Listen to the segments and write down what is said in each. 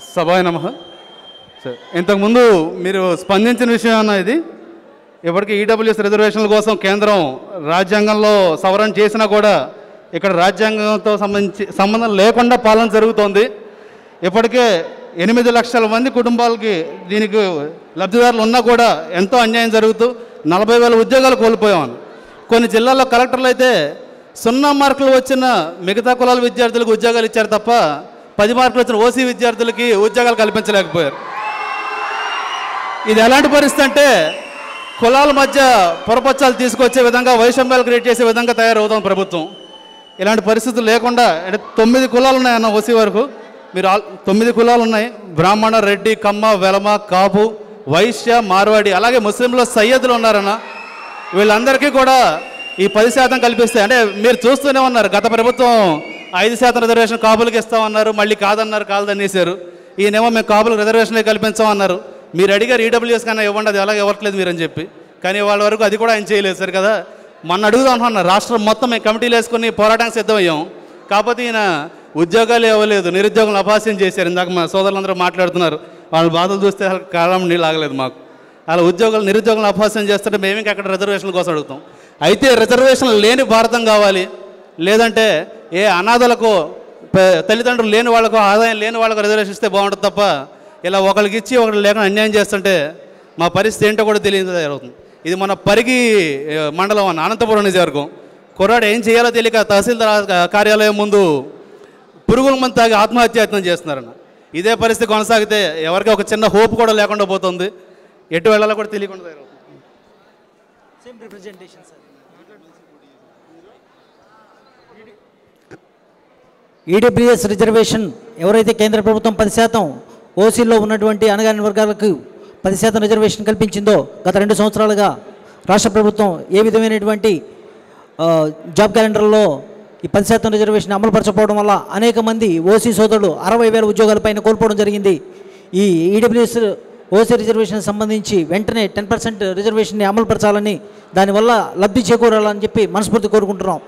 సభాయ నమః. సార్, ఇంతకుముందు మీరు స్పందించిన విషయం అన్న ఇది ఇప్పటికీ ఈడబ్ల్యూఎస్ రిజర్వేషన్ల కోసం కేంద్రం రాజ్యాంగంలో సవరణ చేసినా కూడా ఇక్కడ రాజ్యాంగంతో సంబంధం లేకుండా పాలన జరుగుతోంది. ఇప్పటికే 8 లక్షల మంది కుటుంబాలకి దీనికి లబ్ధిదారులు ఉన్నా కూడా ఎంతో అన్యాయం జరుగుతూ 40,000 ఉద్యోగాలు కోల్పోయాం. కొన్ని జిల్లాల్లో కలెక్టర్లు అయితే 0 మార్కులు వచ్చిన మిగతా కులాల విద్యార్థులకు ఉద్యోగాలు ఇచ్చారు తప్ప 10 మార్కులు వచ్చిన ఓసీ విద్యార్థులకి ఉద్యోగాలు కల్పించలేకపోయారు. ఇది ఎలాంటి పరిస్థితి అంటే కులాల మధ్య పొరపచ్చాలు తీసుకొచ్చే విధంగా వైషమ్యాలు క్రియేట్ చేసే విధంగా తయారవుతాం ప్రభుత్వం. ఇలాంటి పరిస్థితులు లేకుండా అంటే 9 కులాలు ఉన్నాయన్న ఓసీ వరకు. మీరు 9 కులాలు ఉన్నాయి: బ్రాహ్మణ, రెడ్డి, కమ్మ, వెలమ, కాపు, వైశ్య, మార్వాడి, అలాగే ముస్లింలో సయ్యదులు ఉన్నారన్న. వీళ్ళందరికీ కూడా ఈ 10% కల్పిస్తే అంటే మీరు చూస్తూనే ఉన్నారు. గత ప్రభుత్వం 5% రిజర్వేషన్ కాపులకు ఇస్తామన్నారు, మళ్ళీ కాదన్నారు, కాదనేసారు. ఈయనేమో మేము కాపులకు రిజర్వేషన్లే కల్పించామన్నారు. మీరు అడిగారు ఈడబ్ల్యూఎస్ కన్నా ఇవ్వండి, అది ఎలాగ ఇవ్వట్లేదు మీరని చెప్పి. కానీ వాళ్ళ వరకు అది కూడా ఆయన చేయలేదు సార్ కదా. మొన్న అడుగుదాం అంటున్నారు, రాష్ట్రం మొత్తం మేము కమిటీలు వేసుకుని పోరాటానికి సిద్ధమయ్యాం. కాకపోతే ఈయన ఉద్యోగాలు ఇవ్వలేదు, నిరుద్యోగులను అపాస్యం చేశారు. ఇందాక మా సోదరులందరూ మాట్లాడుతున్నారు, వాళ్ళ బాధలు చూస్తే కాలం నీళ్ళు ఆగలేదు మాకు. అలా నిరుద్యోగులను అపాస్యం చేస్తుంటే మేము ఇంకా అక్కడ రిజర్వేషన్ల కోసం అడుగుతాం. అయితే రిజర్వేషన్లు లేని భారతం కావాలి, లేదంటే ఏ అనాథలకు తల్లిదండ్రులు లేని వాళ్ళకు ఆదాయం లేని వాళ్ళకు రిజర్వేషన్ ఇస్తే బాగుంటుంది తప్ప ఇలా ఒకరికి ఇచ్చి ఒకరు లేకుండా అన్యాయం చేస్తుంటే మా పరిస్థితి ఏంటో కూడా తెలియదు జరుగుతుంది. ఇది మన పరిగి మండలం అనంతపురం నియోజకవర్గం. కుర్రాడు ఏం చేయాలో తెలియక తహసీల్దార్ కార్యాలయం ముందు పురుగుల మందు తాగి ఆత్మహత్యాయత్నం చేస్తున్నారన్న. ఇదే పరిస్థితి కొనసాగితే ఎవరికి ఒక చిన్న హోప్ కూడా లేకుండా పోతుంది, ఎటు వెళ్ళాలో కూడా తెలియకుండా జరుగుతుంది. ఈడబ్ల్యూఎస్ రిజర్వేషన్ ఎవరైతే కేంద్ర ప్రభుత్వం 10% ఓసీలో ఉన్నటువంటి అణగారిన వర్గాలకు 10% రిజర్వేషన్ కల్పించిందో గత 2 సంవత్సరాలుగా రాష్ట్ర ప్రభుత్వం ఏ విధమైనటువంటి జాబ్ క్యాలెండర్లో ఈ 10% రిజర్వేషన్ అమలుపరచకపోవడం వల్ల అనేక మంది ఓసీ సోదరులు 60,000 ఉద్యోగాలపైన కోల్పోవడం జరిగింది. ఈ ఈడబ్ల్యూఎస్ ఓసీ రిజర్వేషన్ సంబంధించి వెంటనే 10% రిజర్వేషన్ని అమలుపరచాలని, దానివల్ల లబ్ధి చేకూరాలని చెప్పి మనస్ఫూర్తి కోరుకుంటున్నాం.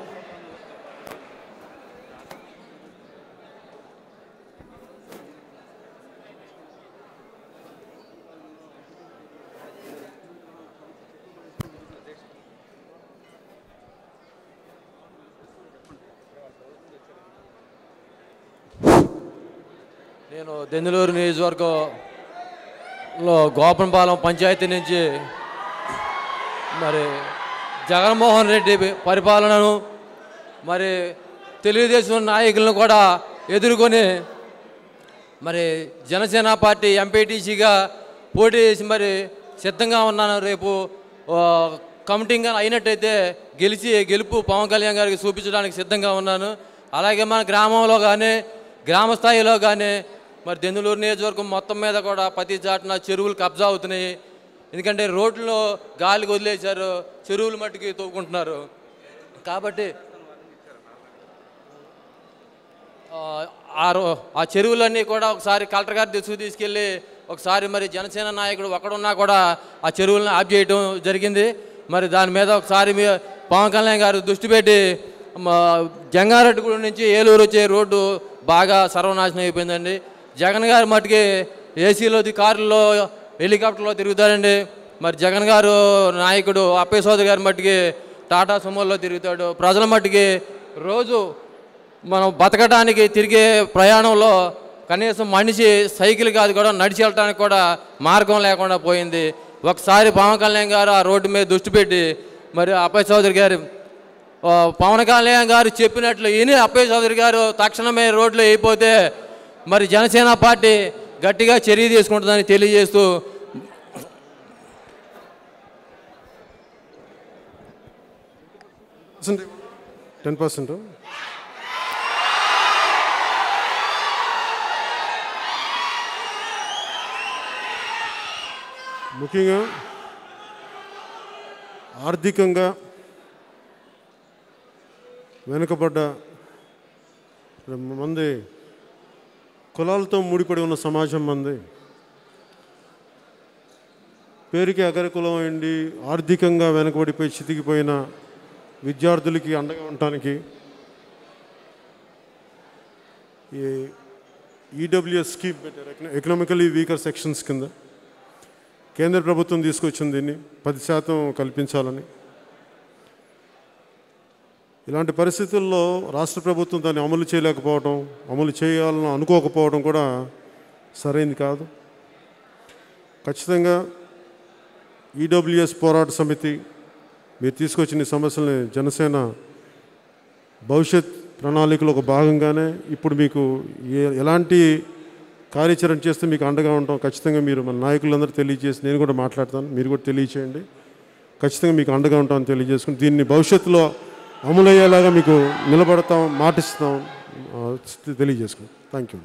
నేను దెందులూరు నియోజకవర్గంలో గోపనపాలెం పంచాయతీ నుంచి మరి జగన్మోహన్ రెడ్డి పరిపాలనను మరి తెలుగుదేశం నాయకులను కూడా ఎదుర్కొని మరి జనసేన పార్టీ ఎంపీటీసీగా పోటీ చేసి మరి సిద్ధంగా ఉన్నాను. రేపు కమిటింగ్ అయినట్టయితే గెలుపు పవన్ కళ్యాణ్ గారికి చూపించడానికి సిద్ధంగా ఉన్నాను. అలాగే మన గ్రామంలో కానీ గ్రామ స్థాయిలో కానీ మరి దెందులూరు నియోజకవర్గం మొత్తం మీద కూడా ప్రతి చాటున చెరువులు కబ్జా అవుతున్నాయి. ఎందుకంటే రోడ్లలో గాలికి వదిలేశారు, చెరువులు మట్టికి తవ్వుకుంటున్నారు. కాబట్టి ఆ చెరువులన్నీ కూడా ఒకసారి కలెక్టర్ గారి దృష్టికి తీసుకెళ్ళి ఒకసారి మరి జనసేన నాయకుడు ఒకడున్నా కూడా ఆ చెరువులను ఆఫ్ చేయడం జరిగింది. మరి దాని మీద ఒకసారి పవన్ కళ్యాణ్ గారు దృష్టి పెట్టి జంగారెడ్డిగూడెం నుంచి ఏలూరు వచ్చే రోడ్డు బాగా సర్వనాశనం అయిపోయిందండి. జగన్ గారు మట్టుకి ఏసీలో కారులో హెలికాప్టర్లో తిరుగుతాడండి. మరి జగన్ గారు నాయకుడు అప్పయ్య సోదరి గారి మట్టుకి టాటా సుమోల్లో తిరుగుతాడు. ప్రజల మట్టుకి రోజు మనం బతకడానికి తిరిగే ప్రయాణంలో కనీసం మనిషి సైకిల్ కాదు కూడా నడిచి వెళ్ళడానికి కూడా మార్గం లేకుండా పోయింది. ఒకసారి పవన్ కళ్యాణ్ గారు ఆ రోడ్డు మీద దృష్టి పెట్టి మరి అప్పయ్య చౌదరి గారు పవన్ కళ్యాణ్ గారు చెప్పినట్లు అప్పయ్య చౌదరి గారు తక్షణమే రోడ్లు అయిపోతే మరి జనసేన పార్టీ గట్టిగా చర్య తీసుకుంటుందని తెలియజేస్తూ 10% ముఖ్యంగా ఆర్థికంగా వెనుకబడ్డ మంది, కులాలతో ముడిపడి ఉన్న సమాజం మంది, పేరుకి అగ్రకులం అయింది ఆర్థికంగా వెనుకబడిపోయి చితికిపోయిన విద్యార్థులకి అండగా ఉండటానికి ఈ ఈడబ్ల్యూఎస్ స్కీమ్ పెట్టారు, ఎకనామికలీ వీకర్ సెక్షన్స్ కింద. కేంద్ర ప్రభుత్వం తీసుకొచ్చింది దీన్ని 10% కల్పించాలని. ఇలాంటి పరిస్థితుల్లో రాష్ట్ర ప్రభుత్వం దాన్ని అమలు చేయలేకపోవడం, అమలు చేయాలని అనుకోకపోవడం కూడా సరైనది కాదు. ఖచ్చితంగా ఈడబ్ల్యూఎస్ పోరాట సమితి మీరు తీసుకొచ్చిన ఈ సమస్యల్ని జనసేన భవిష్యత్ ప్రణాళికలో ఒక భాగంగానే ఇప్పుడు మీకు ఎలాంటి కార్యాచరణ చేస్తే మీకు అండగా ఉంటాం ఖచ్చితంగా మీరు మన నాయకులందరూ తెలియజేసి, నేను కూడా మాట్లాడతాను, మీరు కూడా తెలియచేయండి. ఖచ్చితంగా మీకు అండగా ఉంటామని తెలియజేసుకుని దీన్ని భవిష్యత్తులో అమలయ్యేలాగా మీకు నిలబడతాం, మాటిస్తాం తెలియజేసుకున్నాం. Thank you.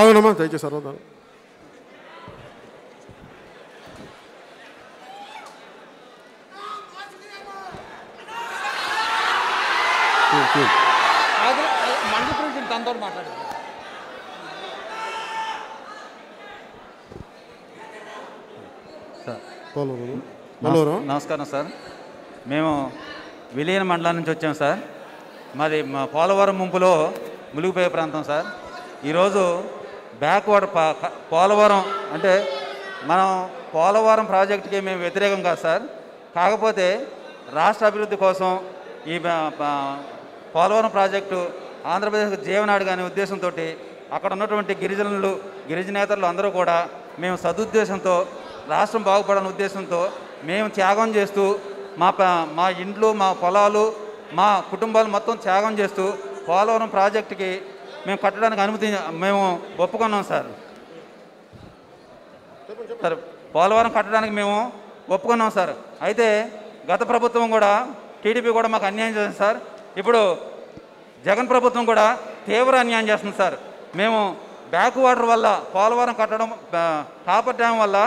ఆగనమ్మా దయచేసి అరవదా. నమస్కారం సార్. మేము విలీన మండలం నుంచి వచ్చాం సార్. మాది మా పోలవరం ముంపులో మునిగిపోయే ప్రాంతం సార్. ఈరోజు బ్యాక్వర్డ్ పోలవరం అంటే మనం పోలవరం ప్రాజెక్టుకి మేము వ్యతిరేకం కాదు సార్. కాకపోతే రాష్ట్ర అభివృద్ధి కోసం ఈ పోలవరం ప్రాజెక్టు ఆంధ్రప్రదేశ్ జీవనాడు అనే ఉద్దేశంతో అక్కడ ఉన్నటువంటి గిరిజనేతలు అందరూ కూడా మేము సదుద్దేశంతో రాష్ట్రం బాగుపడాలనే ఉద్దేశంతో మేము త్యాగం చేస్తూ మా ఇండ్లు, మా పొలాలు, మా కుటుంబాలు మొత్తం త్యాగం చేస్తూ పోలవరం ప్రాజెక్టుకి మేము కట్టడానికి అనుమతి మేము ఒప్పుకున్నాం సార్. సార్ పోలవరం కట్టడానికి మేము ఒప్పుకున్నాం సార్. అయితే గత ప్రభుత్వం కూడా టీడీపీ కూడా మాకు అన్యాయం చేస్తుంది సార్. ఇప్పుడు జగన్ ప్రభుత్వం కూడా తీవ్ర అన్యాయం చేస్తుంది సార్. మేము బ్యాక్ వాటర్ వల్ల పోలవరం కట్టడం, కాపర్ డ్యామ్ వల్ల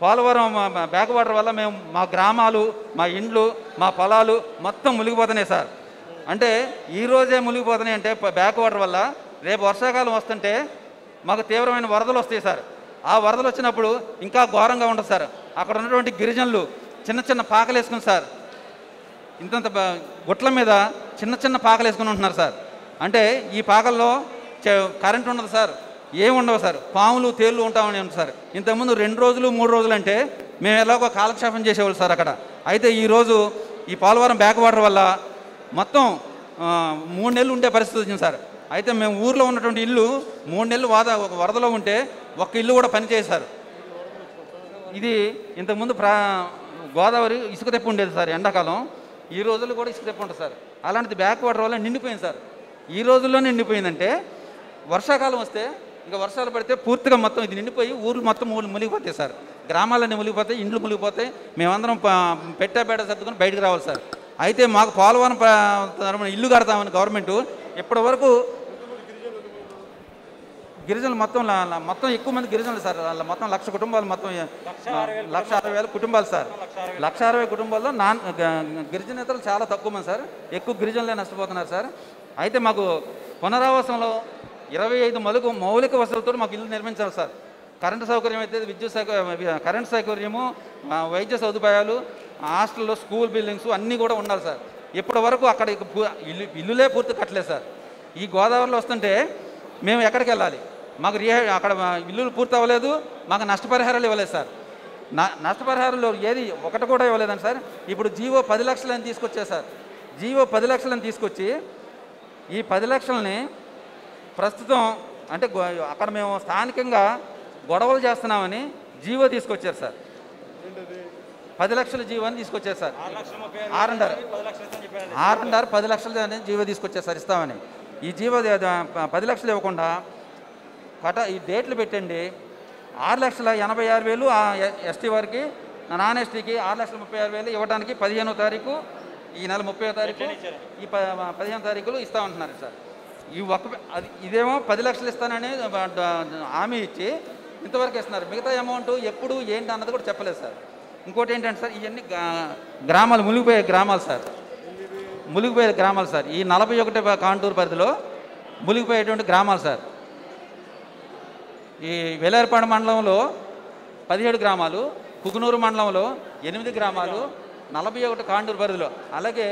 పోలవరం బ్యాక్ వాటర్ వల్ల మేము మా గ్రామాలు, మా ఇండ్లు, మా పొలాలు మొత్తం మునిగిపోతున్నాయి సార్. అంటే ఈరోజే మునిగిపోతున్నాయి అంటే బ్యాక్ వాటర్ వల్ల రేపు వర్షాకాలం వస్తుంటే మాకు తీవ్రమైన వరదలు వస్తాయి సార్. ఆ వరదలు వచ్చినప్పుడు ఇంకా ఘోరంగా ఉంటుంది సార్. అక్కడ ఉన్నటువంటి గిరిజనులు చిన్న చిన్న పాకలు వేసుకుని సార్, ఇంతంత గుట్ల మీద చిన్న చిన్న పాకలు వేసుకుని ఉంటున్నారు సార్. అంటే ఈ పాకల్లో కరెంట్ ఉండదు సార్, ఏమి ఉండవు సార్, పాములు తేళ్ళు ఉంటామని ఉంటుంది సార్. ఇంతకుముందు 2 రోజులు 3 రోజులు అంటే మేము ఎలాగో కాలక్షేపం చేసేవాళ్ళు సార్ అక్కడ. అయితే ఈరోజు ఈ పోలవరం బ్యాక్ వాటర్ వల్ల మొత్తం 3 నెలలు ఉండే పరిస్థితి వచ్చింది సార్. అయితే మేము ఊర్లో ఉన్నటువంటి ఇల్లు 3 నెలలు వరదలో ఉంటే ఒక్క ఇల్లు కూడా పనిచేశారు. ఇది ఇంతకుముందు గోదావరి ఇసుక తెప్పు ఉండేది సార్ ఎండాకాలం, ఈ రోజుల్లో కూడా ఇసుక తెప్పు ఉంటుంది సార్. అలాంటిది బ్యాక్ వాటర్ వల్ల నిండిపోయింది సార్. ఈ రోజుల్లో నిండిపోయిందంటే వర్షాకాలం వస్తే ఇంకా వర్షాలు పడితే పూర్తిగా మొత్తం ఇది నిండిపోయి ఊర్లు మొత్తం మునిగిపోతాయి సార్. గ్రామాలన్నీ మునిగిపోతాయి, ఇండ్లు మునిగిపోతాయి. మేమందరం పెట్టబేట సర్దుకొని బయటకు రావాలి సార్. అయితే మాకు పోలవరం ఇల్లు కడతామని గవర్నమెంట్ ఇప్పటి వరకు గిరిజనులు మొత్తం ఎక్కువ మంది గిరిజనులు సార్. వాళ్ళ మొత్తం 1,00,000 కుటుంబాలు, మొత్తం 1,60,000 కుటుంబాలు సార్. 1,60,000 కుటుంబాల్లో గిరిజనేతలు చాలా తక్కువ మంది సార్. ఎక్కువ గిరిజనులే నష్టపోతున్నారు సార్. అయితే మాకు పునరావాసంలో 25 మౌలిక వసతులతో మాకు ఇల్లు నిర్మించాలి సార్. కరెంటు సౌకర్యం అయితే కరెంటు సౌకర్యము, వైద్య సదుపాయాలు, హాస్టల్లో స్కూల్ బిల్డింగ్స్ అన్నీ కూడా ఉండాలి సార్. ఇప్పటి వరకు అక్కడ ఇల్లులే పూర్తి కట్టలేదు సార్. ఈ గోదావరిలో వస్తుంటే మేము ఎక్కడికి వెళ్ళాలి? మాకు అక్కడ ఇల్లులు పూర్తి అవ్వలేదు, మాకు నష్టపరిహారాలు ఇవ్వలేదు సార్. నష్టపరిహారంలో ఏది ఒకటి కూడా ఇవ్వలేదండి సార్. ఇప్పుడు జీవో 10 లక్షలని తీసుకొచ్చా సార్. జీవో 10 లక్షలని తీసుకొచ్చి ఈ 10 లక్షలని ప్రస్తుతం అంటే అక్కడ మేము స్థానికంగా గొడవలు చేస్తున్నామని జీవో తీసుకొచ్చారు సార్. 10 లక్షల జీవో అని తీసుకొచ్చారు సార్. 10 లక్షలు అని జీవో తీసుకొచ్చారు సార్ ఇస్తామని. ఈ జీవో 10 లక్షలు ఇవ్వకుండా ఈ డేట్లు పెట్టండి. 6,86,000 ఎస్టీ వారికి, నాన్ ఎస్టీకి 6,36,000 ఇవ్వడానికి 15వ తారీఖు ఈ నెల 30వ తారీఖు ఈ 15వ తారీఖులో ఇస్తామంటున్నారు సార్. ఈ అది ఇదేమో 10 లక్షలు ఇస్తానని హామీ ఇచ్చి ఇంతవరకు ఇస్తున్నారు. మిగతా అమౌంట్ ఎప్పుడు ఏంటి అన్నది కూడా చెప్పలేదు సార్. ఇంకోటి ఏంటంటే సార్, ఇవన్నీ గ్రామాలు మునిగిపోయే గ్రామాలు సార్, మునిగిపోయే గ్రామాలు సార్. ఈ 41 కాంటూరు పరిధిలో మునిగిపోయేటువంటి గ్రామాలు సార్. ఈ వేలేరుపాడు మండలంలో 17 గ్రామాలు, కుకునూరు మండలంలో 8 గ్రామాలు, 41 కాంటూరు పరిధిలో. అలాగే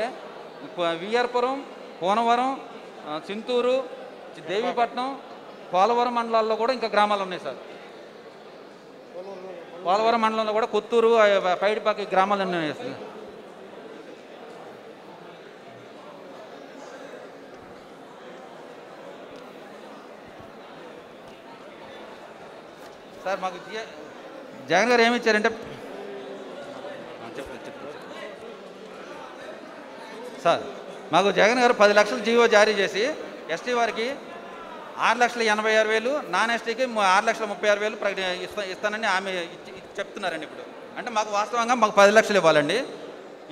విఆర్పురం, కోనవరం, చింతూరు, దేవీపట్నం, పోలవరం మండలాల్లో కూడా ఇంకా గ్రామాలు ఉన్నాయి సార్. పోలవరం మండలంలో కూడా కొత్తూరు, పైడిపాకి గ్రామాలు ఉన్నాయి సార్. సార్ మాకు జగన్ గారు ఏమి ఇచ్చారంటే సార్, మాకు జగన్ గారు 10 లక్షలు జీవో జారీ చేసి ఎస్టీ వారికి 6,86,000, నాన్ ఎస్టీకి 6,36,000 ఇస్తానని ఆమె చెప్తున్నారండి. ఇప్పుడు అంటే మాకు వాస్తవంగా మాకు 10 లక్షలు ఇవ్వాలండి.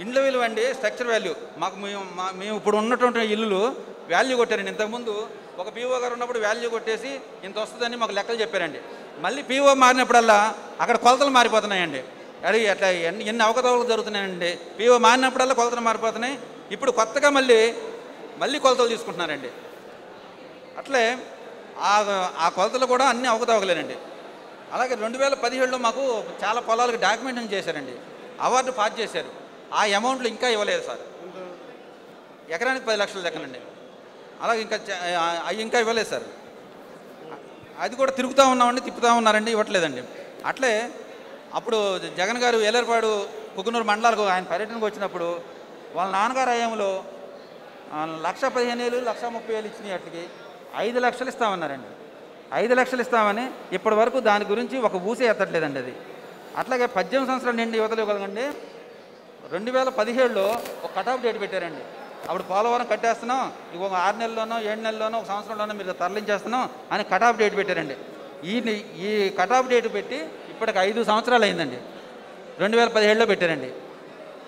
ఇండ్ల విలువ అండి, స్ట్రక్చర్ వాల్యూ. మాకు మేము ఇప్పుడు ఉన్నటువంటి ఇల్లులు వాల్యూ కొట్టారండి. ఇంతకుముందు ఒక పీఓ గారు ఉన్నప్పుడు వాల్యూ కొట్టేసి ఇంత వస్తుందని మాకు లెక్కలు చెప్పారండి. మళ్ళీ పీఓ మారినప్పుడల్లా అక్కడ కొలతలు మారిపోతున్నాయండి. అది అట్లా ఎన్ని అవకతవకలు జరుగుతున్నాయండి. పీఓ మారినప్పుడల్లా కొలతలు మారిపోతున్నాయి. ఇప్పుడు కొత్తగా మళ్ళీ కొలతలు తీసుకుంటున్నారండి. అట్లే ఆ కొలతలు కూడా అన్ని అవకతవకలేనండి. అలాగే 2017లో మాకు చాలా పొలాలకు డాక్యుమెంటేషన్ చేశారండి, అవార్డు పాస్ చేశారు. ఆ అమౌంట్లు ఇంకా ఇవ్వలేదు సార్. ఎకరానికి 10 లక్షల లెక్కనండి. అలాగే అవి ఇంకా ఇవ్వలేదు సార్. అది కూడా తిరుగుతూ ఉన్నామండి, తిప్పుతూ ఉన్నారండి, ఇవ్వట్లేదండి. అట్లే అప్పుడు జగన్ గారు వేలేరుపాడు, కుకునూరు మండలాలకు ఆయన పర్యటనకు వచ్చినప్పుడు వాళ్ళ నాన్నగారు హయాంలో 1,15,000, 1,30,000 ఇచ్చినాయి. వాటికి 5 లక్షలు ఇస్తామన్నారండి. 5 లక్షలు ఇస్తామని ఇప్పటి వరకు దాని గురించి ఒక ఊసే ఎత్తట్లేదండి. అది అట్లాగే 18 సంవత్సరాలు నిండి యువతలు ఇవ్వగలండి. 2017లో ఒక కటాఫ్ డేట్ పెట్టారండి. అప్పుడు పోలవరం కట్టేస్తున్నాం, ఇంకొక 6 నెలల్లోనో 7 నెలల్లోనో 1 సంవత్సరంలోనో మీరు తరలించేస్తున్నాం అని కటాఫ్ డేట్ పెట్టారండి. ఈ కటాఫ్ డేట్ పెట్టి ఇప్పటికి 5 సంవత్సరాలు అయిందండి. 2017లో పెట్టారండి.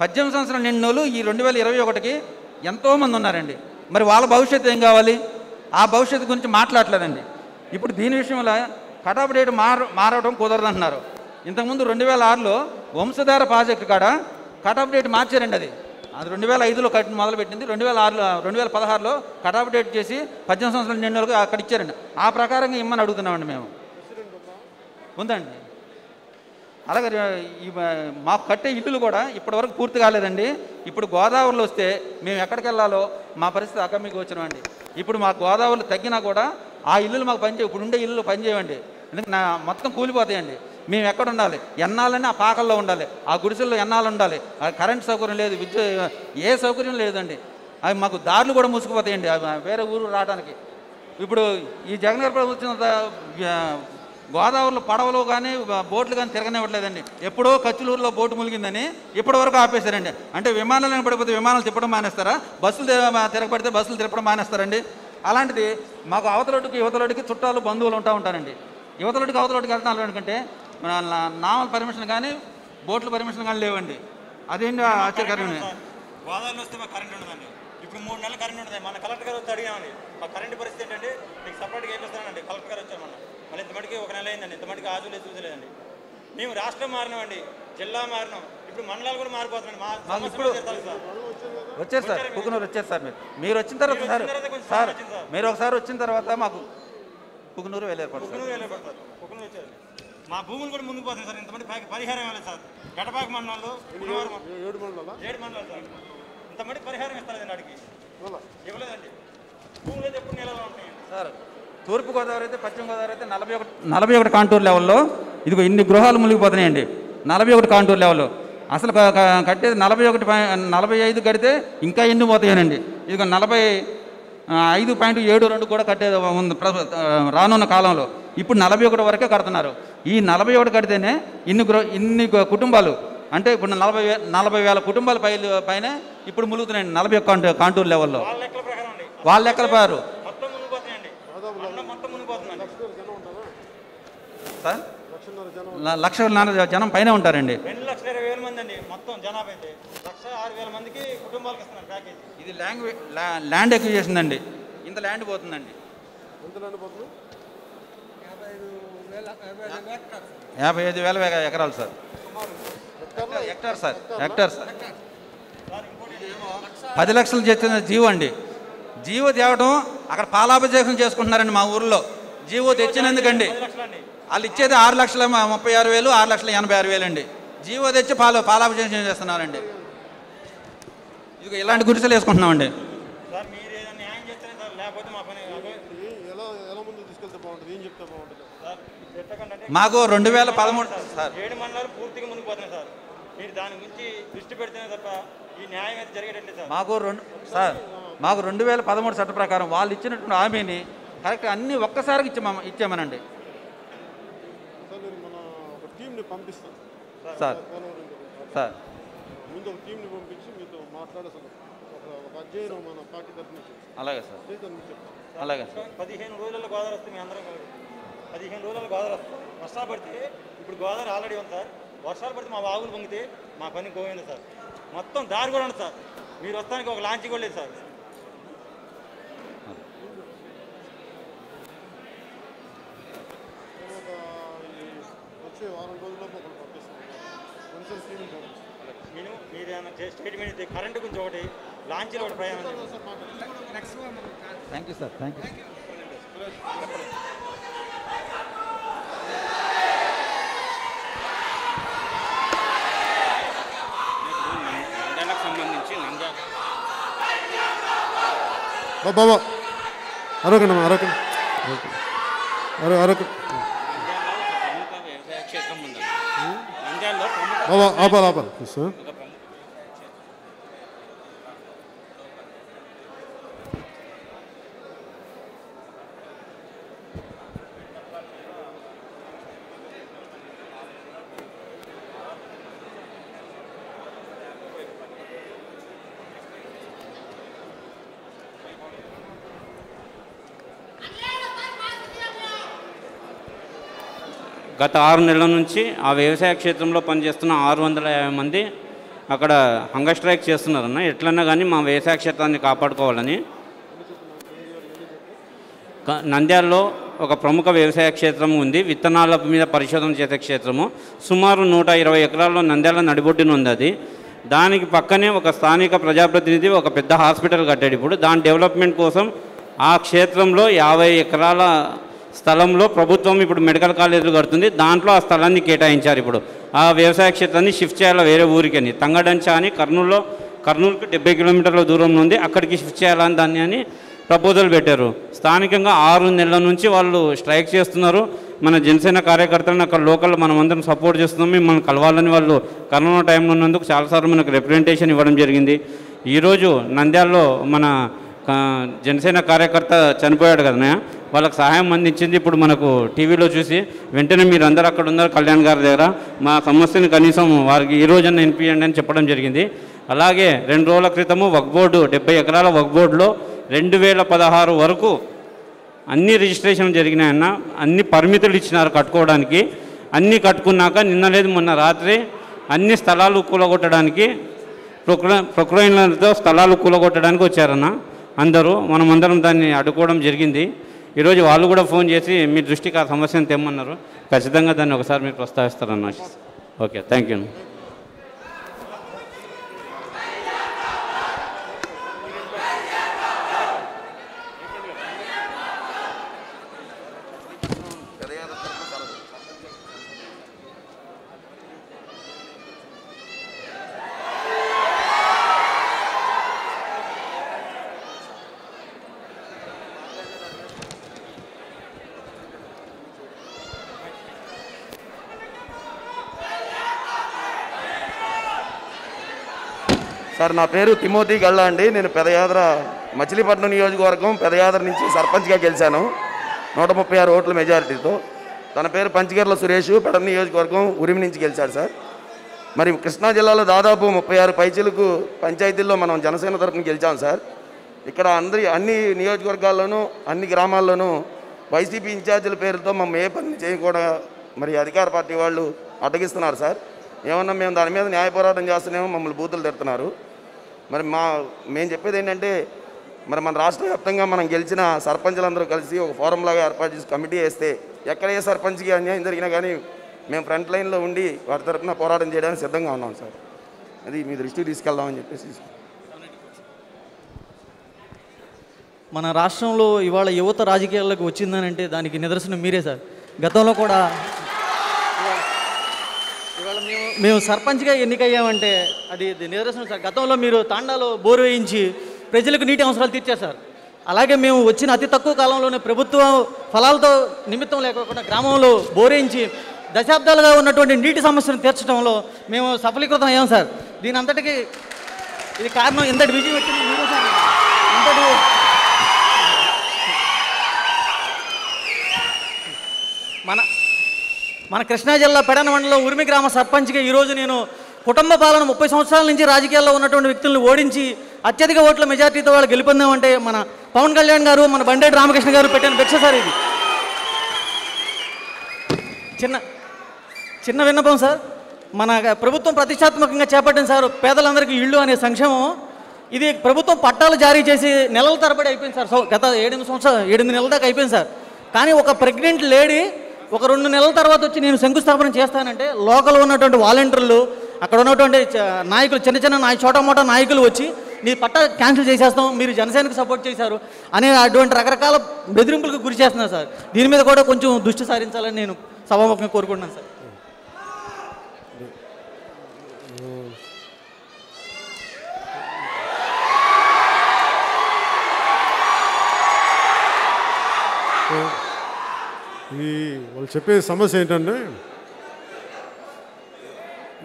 18 సంవత్సరాలు నిండినోళ్ళు ఈ 2021కి ఎంతోమంది ఉన్నారండి. మరి వాళ్ళ భవిష్యత్తు ఏం కావాలి? ఆ భవిష్యత్తు గురించి మాట్లాడలేదండి. ఇప్పుడు దీని విషయంలో కటాఫ్ డేట్ మారడం కుదరదంటున్నారు. ఇంతకుముందు 2006లో వంశధార ప్రాజెక్టు కాడ కటాఫ్ డేట్ మార్చారండి. అది 2005లో మొదలుపెట్టింది. 2016లో కటాఫ్ డేట్ చేసి 18 సంవత్సరాలు నిండిన వరకు అక్కడ ఇచ్చారండి. ఆ ప్రకారంగా ఇమ్మని అడుగుతున్నామండి మేము. ఉందండి. అలాగే మాకు కట్టే ఇల్లులు కూడా ఇప్పటివరకు పూర్తి కాలేదండి. ఇప్పుడు గోదావరిలో వస్తే మేము ఎక్కడికి వెళ్ళాలో మా పరిస్థితి అగమ్యగోచరమండి. ఇప్పుడు మా గోదావరిలో తగ్గినా కూడా ఆ ఇల్లులు మాకు పనిచేయవు. ఇప్పుడు ఉండే ఇల్లులు పనిచేయండి. ఎందుకంటే మొత్తం కూలిపోతాయండి. మేము ఎక్కడ ఉండాలి? ఎన్నాలని ఆ పాకల్లో ఉండాలి, ఆ గుడిసెల్లో ఎన్నాళ్ళు ఉండాలి. కరెంట్ సౌకర్యం లేదు, ఏ సౌకర్యం లేదండి. అవి మాకు దారులు కూడా మూసుకుపోతాయండి వేరే ఊరు రావడానికి. ఇప్పుడు ఈ జగన్ గారు ప్రభుత్వం గోదావరిలో పడవలు కానీ బోట్లు కానీ తిరగనివ్వట్లేదండి. ఎప్పుడో కచ్చులూరులో బోటు ములిగిందని ఇప్పటి వరకు ఆపేశారండి. అంటే విమానాలను పడిపోతే విమానాలు తిప్పడం మానేస్తారా? బస్సులు తిరగబడితే బస్సులు తిరగడం మానేస్తారండి. అలాంటిది మాకు అవతలొడ్డుకి యువతలొడ్డుకి చుట్టాలు బంధువులు ఉంటారండి. యువతలొడ్డుకి అవతలొడ్డుకి వెళ్తాను అనుకుంటే నామల పర్మిషన్ కానీ బోట్ల పర్మిషన్ కానీ లేవండి. అదేంటి ఆశ్చర్యకరమైన. గోదావరిలో వస్తే మాకు కరెంట్ ఉండదండి. ఇప్పుడు 3 నెలలు కరెంట్ ఉంటుంది. మన కలెక్టర్ గారు వచ్చి అడిగామండి, మా కరెంట్ పరిస్థితి ఏంటంటే మీకు సపరేట్గా వేపిస్తానండి. కలెక్టర్ గారు వచ్చారు మళ్ళీ ఇంతమటికి 1 నెల అయిందండి. ఇంతమటికి ఆజులేదు చూసలేదండి. మేము రాష్ట్రం మారినామండి, జిల్లా మారినాం, ఇప్పుడు మండలాలు కూడా మారిపోతున్నాయండి. మా ఇప్పుడు వచ్చారు సార్, కుకునూరు వచ్చారు సార్. మీరు వచ్చిన తర్వాత సార్ మీరు ఒకసారి వచ్చిన తర్వాత మాకు కుకునూరు వెళ్ళేపడతారు. కుకునూరు వచ్చారు. మా భూములు కూడా మునిగిపోతుంది సార్. ఇంతమంది పరిహారం ఇవ్వాలి సార్. గడపాక మండలంలో 7 మండలాలు సార్. ఇంతమంది పరిహారం ఇస్తారండి. అడిగి ఇవ్వలేదండి. భూములు అయితే ఎప్పుడు నెలలో ఉంటాయండి సార్. తూర్పుగోదావరి అయితే, పశ్చిమ గోదావరి అయితే 41 కాంటూర్ లెవెల్లో ఇదిగో ఇన్ని గృహాలు మునిగిపోతున్నాయండి. 41 కాంటూర్ లెవెల్లో అసలు కట్టేది 45 కడితే ఇంకా ఎన్ని పోతాయనండి. ఇదిగో 45.72 కూడా కట్టేది ఉంది రానున్న కాలంలో. ఇప్పుడు 41 వరకే కడుతున్నారు. ఈ 41 కడితేనే ఇన్ని కుటుంబాలు, అంటే ఇప్పుడు 40,000 కుటుంబాల పైన ఇప్పుడు ములుగుతున్నాయండి 41 కాంటూర్ లెవెల్లో. వాళ్ళ లెక్కల ప్రకారం లక్షన్నర జనం పైన ఉంటారండి. 2,20,000 మంది అండి మొత్తం జనాభా అయితే. 1,06,000 మందికి కుటుంబాలకు ఇస్తున్నారు ప్యాకేజ్. ఇది ల్యాండ్ ఎక్విజిషన్ అండి. ఇంత ల్యాండ్ పోతుందండి. 55,000 ఎకరాలు సార్. Hectare sir. 10 లక్షలు చేసిన జీవో అండి. జీవో తేవడం అక్కడ పాలాభిషేకం చేసుకుంటున్నారండి మా ఊర్లో. జీవో తెచ్చినందుకండి. వాళ్ళు ఇచ్చేది 6,36,000, 6,86,000 అండి. జీవో తెచ్చి పాలాభిషేకం చేస్తున్నారండి. ఇక ఇలాంటి గుడిసెలు వేసుకుంటున్నామండి. సార్ మీరు ఏదైనా న్యాయం చేస్తేనే సార్, లేకపోతే మా పని ఎలా ముందు తీసుకెళ్తే బాగుంటుంది, ఏం చెప్తే బాగుంటుంది సార్. పెట్టకండి మాకు 2013 సార్ 7 మండలాలు పూర్తిగా మునిగిపోతున్నాయి సార్. మీరు దాని గురించి దృష్టి పెడితేనే తప్ప ఈ న్యాయం అయితే జరిగేటట్లేదు సార్. మాకు 2013 చట్ట ప్రకారం వాళ్ళు ఇచ్చినటువంటి హామీని కరెక్ట్ అన్నీ ఒక్కసారికి ఇచ్చామనండి సార్. నేను మన ఒక టీంని పంపిస్తాను సార్. సార్ ముందు ఒక టీంని పంపించి మీతో మాట్లాడేసాను. ఒక అధ్యయనం మన పార్టీ తరఫు నుంచి. అలాగే సార్. చెప్తాను. అలాగే సార్. 15 రోజుల్లో గోదావరి వస్తుంది. మీ అందరం 15 రోజుల్లో గోదావరి వస్తుంది. వర్షాలు పడితే ఇప్పుడు గోదావరి ఆల్రెడీ ఉంది సార్. వర్షాలు పడితే మా వాగులు పొంగితే మా పని పోయింది సార్. మొత్తం దారి కూడా ఉంది సార్. మీరు వస్తానికి ఒక లాంచ్ కూడా లేదు సార్. వచ్చే వారం రోజుల్లో ఒకరు పంపిస్తాను. కొంచెం టీంని పంపిస్తాను. నేను మీరు ఏమైనా స్టేట్మెంట్ అయితే కరెంటు గురించి ఒకటి లాంచ్లో ఒకటి ప్రయాణం thank you sir. Thank you. బాబా అరొకనా బాబా ఆపాలి సార్. గత 6 నెలల నుంచి ఆ వ్యవసాయ క్షేత్రంలో పనిచేస్తున్న 650 మంది అక్కడ హంగర్ స్ట్రైక్ చేస్తున్నారన్న. ఎట్లన్నా కానీ మా వ్యవసాయ క్షేత్రాన్ని కాపాడుకోవాలని నంద్యాలలో ఒక ప్రముఖ వ్యవసాయ క్షేత్రం ఉంది. విత్తనాల మీద పరిశోధన చేసే క్షేత్రము. సుమారు 120 ఎకరాల్లో నంద్యాల నడిబొడ్డున ఉంది అది. దానికి పక్కనే ఒక స్థానిక ప్రజాప్రతినిధి ఒక పెద్ద హాస్పిటల్ కట్టాడు. ఇప్పుడు దాని డెవలప్మెంట్ కోసం ఆ క్షేత్రంలో 50 ఎకరాల స్థలంలో ప్రభుత్వం ఇప్పుడు మెడికల్ కాలేజీలు కడుతుంది. దాంట్లో ఆ స్థలాన్ని కేటాయించారు. ఇప్పుడు ఆ వ్యవసాయ క్షేత్రాన్ని షిఫ్ట్ చేయాలి వేరే ఊరికని. తంగడంచా అని కర్నూలుకి 70 కిలోమీటర్ల దూరంలో ఉంది. అక్కడికి షిఫ్ట్ చేయాలని దాన్ని అని ప్రపోజల్ పెట్టారు. స్థానికంగా 6 నెలల నుంచి వాళ్ళు స్ట్రైక్ చేస్తున్నారు. మన జనసేన కార్యకర్తలను అక్కడ లోకల్ మనమందరం సపోర్ట్ చేస్తున్నాం. మిమ్మల్ని కలవాలని వాళ్ళు కరోనా టైంలో ఉన్నందుకు చాలాసార్లు మనకు రిప్రజెంటేషన్ ఇవ్వడం జరిగింది. ఈరోజు నంద్యాలలో మన జనసేన కార్యకర్త చనిపోయాడు కదా, వాళ్ళకి సహాయం అందించింది. ఇప్పుడు మనకు టీవీలో చూసి వెంటనే మీరు అందరూ అక్కడ ఉన్నారు కళ్యాణ్ గారి దగ్గర, మా సమస్యను కనీసం వారికి ఈ రోజున వినిపించండి అని చెప్పడం జరిగింది. అలాగే 2 రోజుల క్రితము వక్ఫ్ బోర్డు 70 ఎకరాల వక్ఫ్ బోర్డులో 2016 వరకు అన్ని రిజిస్ట్రేషన్ జరిగినాయన్న. అన్ని పరిమితులు ఇచ్చినారు కట్టుకోవడానికి. అన్నీ కట్టుకున్నాక నిన్న లేదు మొన్న రాత్రి అన్ని స్థలాలు కూలగొట్టడానికి ప్రొక్లైన్లతో స్థలాలు కూలగొట్టడానికి వచ్చారన్న అందరూ. మనమందరం దాన్ని అడ్డుకోవడం జరిగింది. ఈరోజు వాళ్ళు కూడా ఫోన్ చేసి మీ దృష్టికి ఆ సమస్యను తెమ్మన్నారు. ఖచ్చితంగా దాన్ని ఒకసారి మీరు ప్రస్తావిస్తారన్న. Okay, thank you. సార్, నా పేరు తిమోతి గళ్ళ అండి. నేను పెదయాద్ర మచిలీపట్నం నియోజకవర్గం పెదయాద్ర నుంచి సర్పంచ్గా గెలిచాను 136 ఓట్ల మెజారిటీతో. తన పేరు పంచగర్ల సురేష్, పెడన నియోజకవర్గం ఉరిమి నుంచి గెలిచాడు సార్. మరి కృష్ణా జిల్లాలో దాదాపు 36 పైచీలకు పంచాయతీల్లో మనం జనసేన తరఫున గెలిచాం సార్. ఇక్కడ అన్ని నియోజకవర్గాల్లోనూ అన్ని గ్రామాల్లోనూ వైసీపీ ఇన్ఛార్జీల పేరుతో మమ్మల్ని ఏ పని చేయకుండా మరి అధికార పార్టీ వాళ్ళు అడ్డగిస్తున్నారు సార్. ఏమన్నా మేము దాని మీద న్యాయ పోరాటం చేస్తున్నామో మమ్మల్ని బూతులు తిడుతున్నారు. మరి మేము చెప్పేది ఏంటంటే, మరి మన రాష్ట్ర వ్యాప్తంగా మనం గెలిచిన సర్పంచులందరూ కలిసి ఒక ఫోరం లాగా ఏర్పాటు చేసి కమిటీ వేస్తే ఎక్కడ ఏ సర్పంచ్కి అన్యాయం జరిగినా కానీ మేము ఫ్రంట్ లైన్లో ఉండి వారి తరఫున పోరాటం చేయడానికి సిద్ధంగా ఉన్నాం సార్. అది మీ దృష్టికి తీసుకెళ్దామని చెప్పేసి. మన రాష్ట్రంలో ఇవాళ యువత రాజకీయాల్లోకి వచ్చిందని అంటే దానికి నిదర్శనం మీరే సార్. గతంలో కూడా ఇవాళ మేము సర్పంచ్గా ఎన్నికయ్యామంటే అది నిదర్శనం సార్. గతంలో మీరు తాండాలో బోరు వేయించి ప్రజలకు నీటి అవసరాలు తీర్చారు సార్. అలాగే మేము వచ్చిన అతి తక్కువ కాలంలోనే ప్రభుత్వ ఫలాలతో నిమిత్తం లేకుండా గ్రామంలో బోరేయించి దశాబ్దాలుగా ఉన్నటువంటి నీటి సమస్యను తీర్చడంలో మేము సఫలీకృతం అయ్యాం సార్. దీని అంతటికి ఇది కారణం ఇంతటి విజయం వచ్చింది మీరు సార్. ఇంతటి మన కృష్ణా జిల్లా పెడన మండలం ఉరిమి గ్రామ సర్పంచ్గా ఈరోజు నేను కుటుంబ పాలన 30 సంవత్సరాల నుంచి రాజకీయాల్లో ఉన్నటువంటి వ్యక్తులను ఓడించి అత్యధిక ఓట్ల మెజార్టీతో వాళ్ళు గెలుపొందామంటే మన పవన్ కళ్యాణ్ గారు, మన బండేటి రామకృష్ణ గారు పెట్టిన భిక్ష సార్. ఇది చిన్న విన్నపం సార్. మన ప్రభుత్వం ప్రతిష్టాత్మకంగా చేపట్టింది సార్ పేదలందరికీ ఇళ్ళు అనే సంక్షేమం. ఇది ప్రభుత్వం పట్టాలు జారీ చేసి నెలల తరబడి అయిపోయింది సార్. గత 7 నెలల దాకా అయిపోయింది సార్. కానీ ఒక ప్రెగ్నెంట్ లేడీ ఒక 2 నెలల తర్వాత వచ్చి నేను శంకుస్థాపన చేస్తానంటే లోకల్ ఉన్నటువంటి వాలంటీర్లు, అక్కడ ఉన్నటువంటి నాయకులు, చిన్న చోటా మోటా నాయకులు వచ్చి నీ పట్టా క్యాన్సిల్ చేసేస్తాం, మీరు జనసేనకు సపోర్ట్ చేశారు అనే అటువంటి రకరకాల బెదిరింపులకు గురి చేస్తున్నారు సార్. దీని మీద కూడా కొంచెం దృష్టి సారించాలని నేను సభాముఖంగా కోరుకుంటున్నాను సార్. వాళ్ళు చెప్పే సమస్య ఏంటంటే,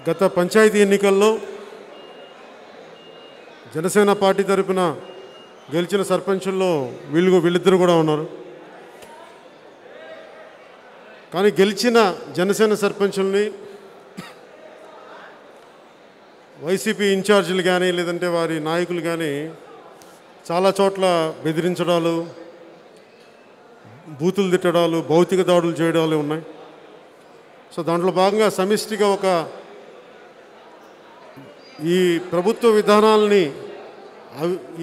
గత పంచాయతీ ఎన్నికల్లో జనసేన పార్టీ తరపున గెలిచిన సర్పంచుల్లో వీళ్ళిద్దరు కూడా ఉన్నారు. కానీ గెలిచిన జనసేన సర్పంచుల్ని వైసీపీ ఇన్ఛార్జీలు కానీ లేదంటే వారి నాయకులు కానీ చాలా చోట్ల బెదిరించడాలు, బూతులు తిట్టడాలు, భౌతిక దాడులు చేయడాలు ఉన్నాయి. సో దాంట్లో భాగంగా సమిష్టిగా ఈ ప్రభుత్వ విధానాలని,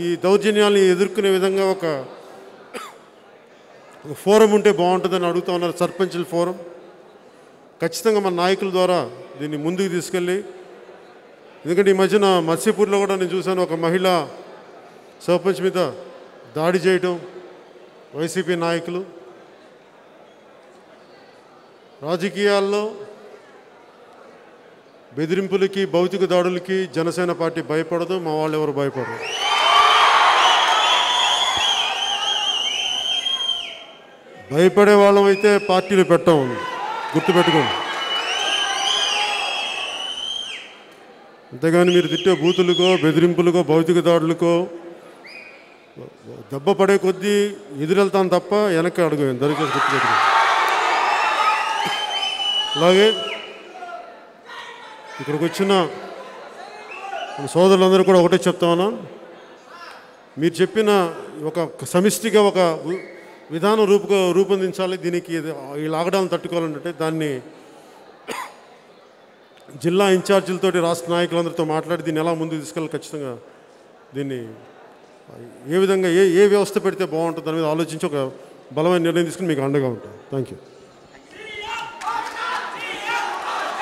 ఈ దౌర్జన్యాలని ఎదుర్కొనే విధంగా ఒక ఫోరం ఉంటే బాగుంటుందని అడుగుతూ ఉన్నారు. సర్పంచుల ఫోరం ఖచ్చితంగా మన నాయకుల ద్వారా దీన్ని ముందుకు తీసుకెళ్ళి, ఎందుకంటే ఈ మధ్యన మత్స్యపూర్లో కూడా నేను చూశాను, ఒక మహిళ సర్పంచ్ మీద దాడి చేయటం వైసీపీ నాయకులు. రాజకీయాల్లో బెదిరింపులకి, భౌతిక దాడులకి జనసేన పార్టీ భయపడదు, మా వాళ్ళు ఎవరు భయపడరు. భయపడే వాళ్ళం అయితే పార్టీలు పెట్టాం, గుర్తుపెట్టుకోండి. అంతేగాని మీరు తిట్టే బూతులకో, బెదిరింపులకో, భౌతిక దాడులకో దెబ్బ పడే కొద్దీ ఎదురెళ్తాను తప్ప వెనక్కి అడుగు, దయచేసి గుర్తుపెట్టుకోండి. అలాగే ఇక్కడికి వచ్చిన సోదరులందరూ కూడా ఒకటే చెప్తాను, మీరు చెప్పిన ఒక సమిష్టిగా ఒక విధానం రూపొందించాలి. దీనికి ఈ లాక్డౌన్ తట్టుకోవాలంటే దాన్ని జిల్లా ఇన్ఛార్జీలతోటి, రాష్ట్ర నాయకులందరితో మాట్లాడి దీన్ని ఎలా ముందుకు తీసుకెళ్ళాలి, ఖచ్చితంగా దీన్ని ఏ విధంగా ఏ వ్యవస్థ పెడితే బాగుంటుంది దాని మీద ఆలోచించి ఒక బలమైన నిర్ణయం తీసుకుని మీకు అండగా ఉంటాం. Thank you.